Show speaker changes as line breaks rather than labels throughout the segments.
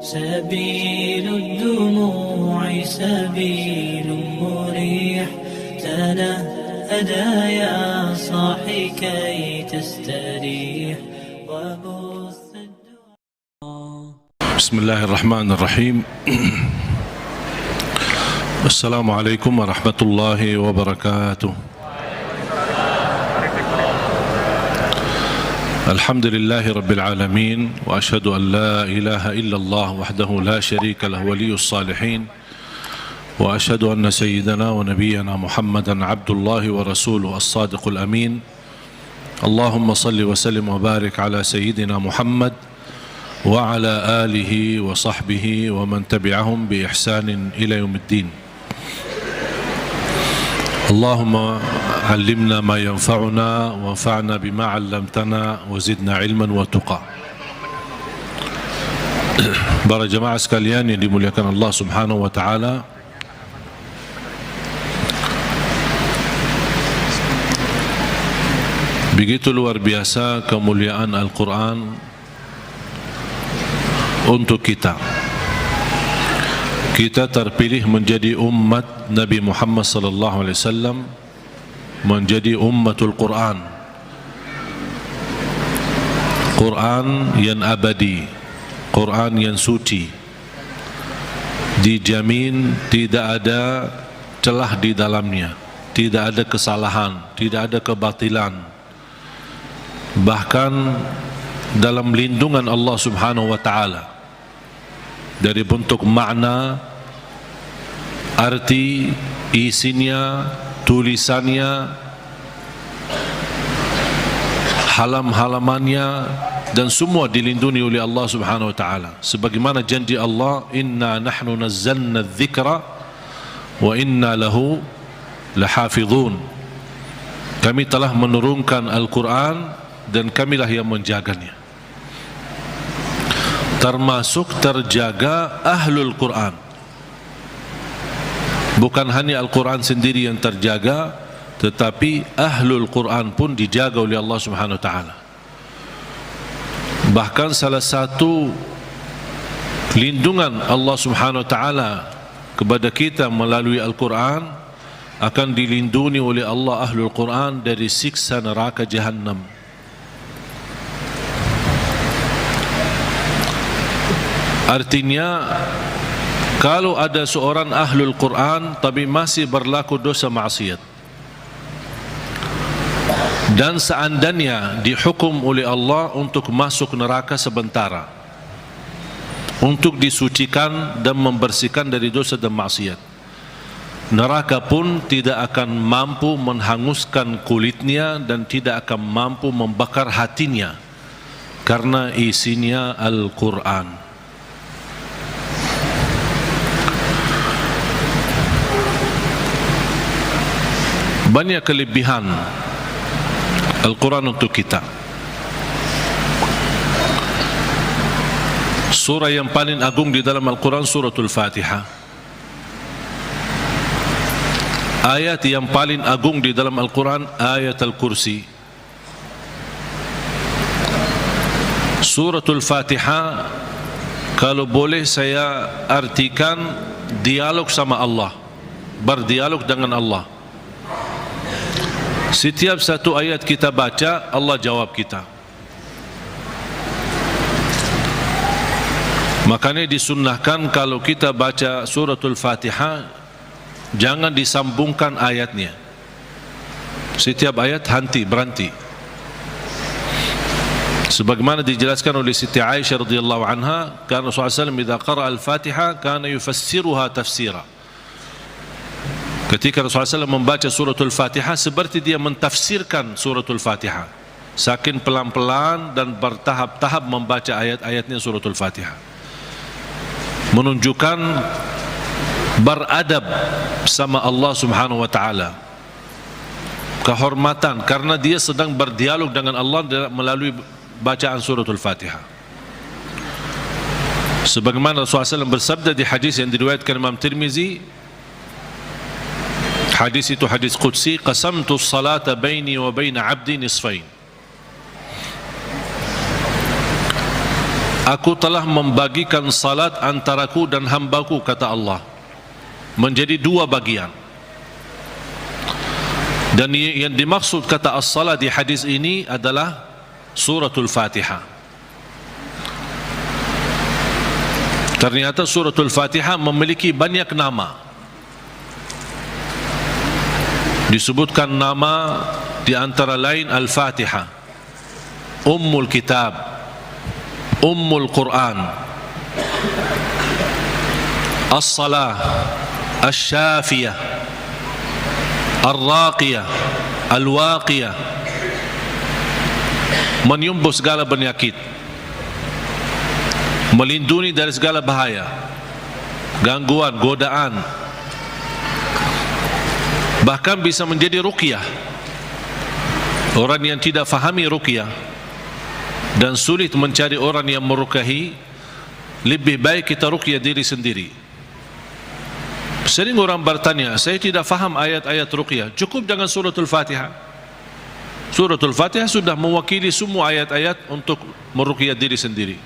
سبيل الدموع سبيل مريح تنهدى يا صاحي كي تستريح وبث
بسم الله الرحمن الرحيم. السلام عليكم ورحمة الله وبركاته. الحمد لله رب العالمين، وأشهد أن لا إله إلا الله وحده لا شريك له ولي الصالحين، وأشهد أن سيدنا ونبينا محمدا عبد الله ورسوله الصادق الأمين. اللهم صل وسلم وبارك على سيدنا محمد وعلى آله وصحبه ومن تبعهم بإحسان إلى يوم الدين. اللهم علمنا ما ينفعنا وانفعنا بما علمتنا وزدنا علما وتقى. Para jemaah sekalian yang dimuliakan Allah Subhanahu wa taala, begitu luar biasa kemuliaan Al-Quran untuk kita. Kita terpilih menjadi umat Nabi Muhammad sallallahu alaihi wasallam, menjadi ummatul Quran. Quran yang abadi, Quran yang suci, dijamin tidak ada celah di dalamnya, tidak ada kesalahan, tidak ada kebatilan. Bahkan dalam lindungan Allah Subhanahu wa taala, dari bentuk makna, arti, isinya, tulisannya, halam-halamannya, dan semua dilindungi oleh Allah Subhanahu wa taala. Sebagaimana janji Allah, inna nahnu nazzalna dzikra wa inna lahu lahafizun. Kami telah menurunkan Al-Quran dan kamilah yang menjaganya. Termasuk terjaga ahlul Quran. Bukan hanya Al-Quran sendiri yang terjaga, tetapi ahlul Quran pun dijaga oleh Allah Subhanahu wa taala. Bahkan salah satu lindungan Allah Subhanahu wa taala kepada kita melalui Al-Quran, akan dilindungi oleh Allah ahlul Quran dari siksa neraka Jahannam. Artinya, kalau ada seorang ahlul Quran tapi masih berlaku dosa maksiat, dan seandainya dihukum oleh Allah untuk masuk neraka sementara, untuk disucikan dan membersihkan dari dosa dan maksiat, neraka pun tidak akan mampu menghanguskan kulitnya dan tidak akan mampu membakar hatinya, karena isinya Al-Quran. Banyak kelebihan Al-Quran untuk kita. Surah yang paling agung di dalam Al-Quran suratul Fatihah. Ayat yang paling agung di dalam Al-Quran ayat Al-Kursi. Suratul Fatihah, kalau boleh saya artikan dialog sama Allah, berdialog dengan Allah. Setiap satu ayat kita baca, Allah jawab kita. Makanya disunnahkan kalau kita baca suratul Fatihah, jangan disambungkan ayatnya. Setiap ayat berhenti. Sebagaimana dijelaskan oleh Siti Aisyah radhiyallahu anha, karena Rasulullah SAW idza qara'a al-Fatihah kana yufassiruha tafsira. Ketika Rasulullah SAW membaca suratul Fatihah, seperti dia mentafsirkan suratul Fatihah, saking pelan-pelan dan bertahap-tahap membaca ayat-ayatnya suratul Fatihah, menunjukkan beradab sama Allah Subhanahu wa taala, kehormatan, karena dia sedang berdialog dengan Allah melalui bacaan suratul Fatihah. Sebagaimana Rasulullah SAW bersabda di hadis yang diriwayatkan Imam Tirmizi, hadis itu hadis qudsi, qasamtu salata baini wa baina abdi nisfain. Aku telah membagikan salat antaraku dan hambaku, kata Allah, menjadi dua bagian. Dan yang dimaksud kata as-salat di hadis ini adalah suratul Fatihah. Ternyata suratul Fatihah memiliki banyak nama. Disebutkan nama di antara lain Al-Fatihah, Ummul Kitab, Ummul Quran, As-Salah, Asy-Syafiyah, Ar-Raqiyah, Al-Waqiyah, menyembuh segala penyakit, melindungi dari segala bahaya, gangguan, godaan, bahkan bisa menjadi ruqyah. Orang yang tidak fahami ruqyah dan sulit mencari orang yang meruqyahi, lebih baik kita ruqyah diri sendiri. Sering orang bertanya, saya tidak faham ayat-ayat ruqyah, cukup dengan suratul Fatihah. Suratul Fatihah sudah mewakili semua ayat-ayat untuk meruqyah diri sendiri,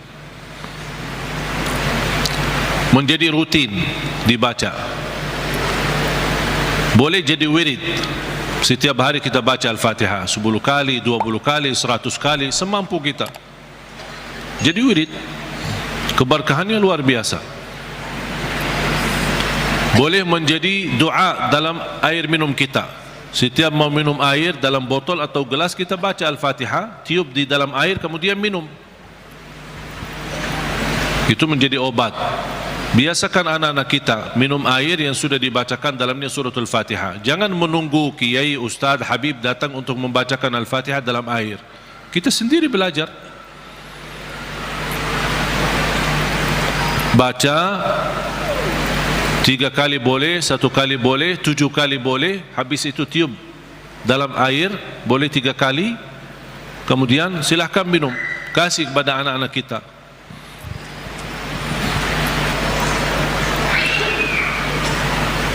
menjadi rutin dibaca. Boleh jadi wirid, setiap hari kita baca Al-Fatihah 10 kali, 20 kali, 100 kali, semampu kita. Jadi wirid, keberkahannya luar biasa. Boleh menjadi doa dalam air minum kita. Setiap mau minum air dalam botol atau gelas, kita baca Al-Fatihah, tiup di dalam air, kemudian minum. Itu menjadi obat. Biasakan anak-anak kita minum air yang sudah dibacakan dalamnya suratul Fatihah. Jangan menunggu kiai, ustaz, habib datang untuk membacakan Al-Fatihah dalam air. Kita sendiri belajar. Baca 3 kali boleh, 1 kali boleh, 7 kali boleh. Habis itu tiup dalam air, boleh 3 kali. Kemudian silahkan minum, kasih kepada anak-anak kita.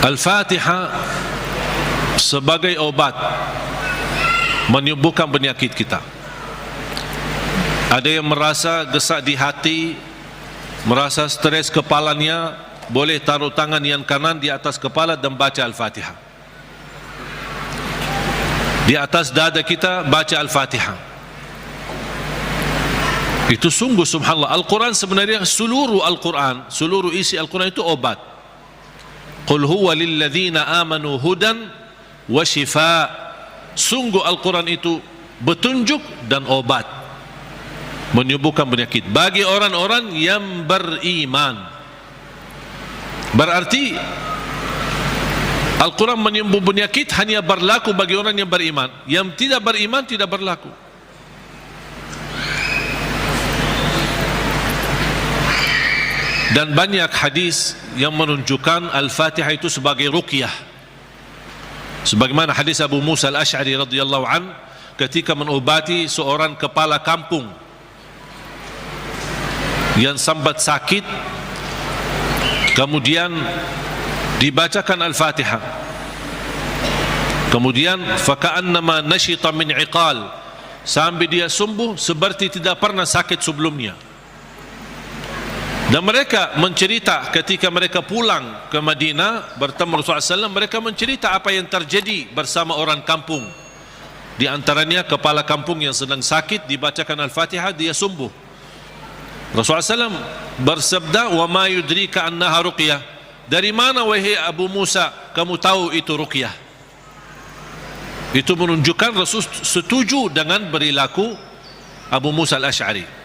Al-Fatihah sebagai obat menyembuhkan penyakit kita. Ada yang merasa gesak di hati, merasa stres kepalanya, boleh taruh tangan yang kanan di atas kepala dan baca Al-Fatihah. Di atas dada kita baca Al-Fatihah. Itu sungguh subhanallah. Al-Quran sebenarnya seluruh Al-Quran, seluruh isi Al-Quran itu obat. Qul huwa lilladzina amanu hudan wa shifa. Sungguh Al-Quran itu petunjuk dan obat, menyembuhkan penyakit bagi orang-orang yang beriman. Berarti Al-Quran menyembuh penyakit hanya berlaku bagi orang yang beriman. Yang tidak beriman tidak berlaku. Dan banyak hadis yang menunjukkan Al-Fatihah itu sebagai ruqyah. Sebagaimana hadis Abu Musa Al-Asy'ari radhiyallahu an ketika mengobati seorang kepala kampung yang sambat sakit, kemudian dibacakan Al-Fatihah, kemudian faka'annama nashita min iqal, sampai dia sembuh seperti tidak pernah sakit sebelumnya. Dan mereka mencerita ketika mereka pulang ke Madinah bertemu Rasulullah SAW, mereka mencerita apa yang terjadi bersama orang kampung. Di antaranya kepala kampung yang sedang sakit, dibacakan Al-Fatihah, dia sembuh. Rasulullah SAW bersabda, wa ma yudrika annaha ruqyah. Dari mana wahai Abu Musa kamu tahu itu ruqyah? Itu menunjukkan Rasul setuju dengan perilaku Abu Musa Al-Asy'ari.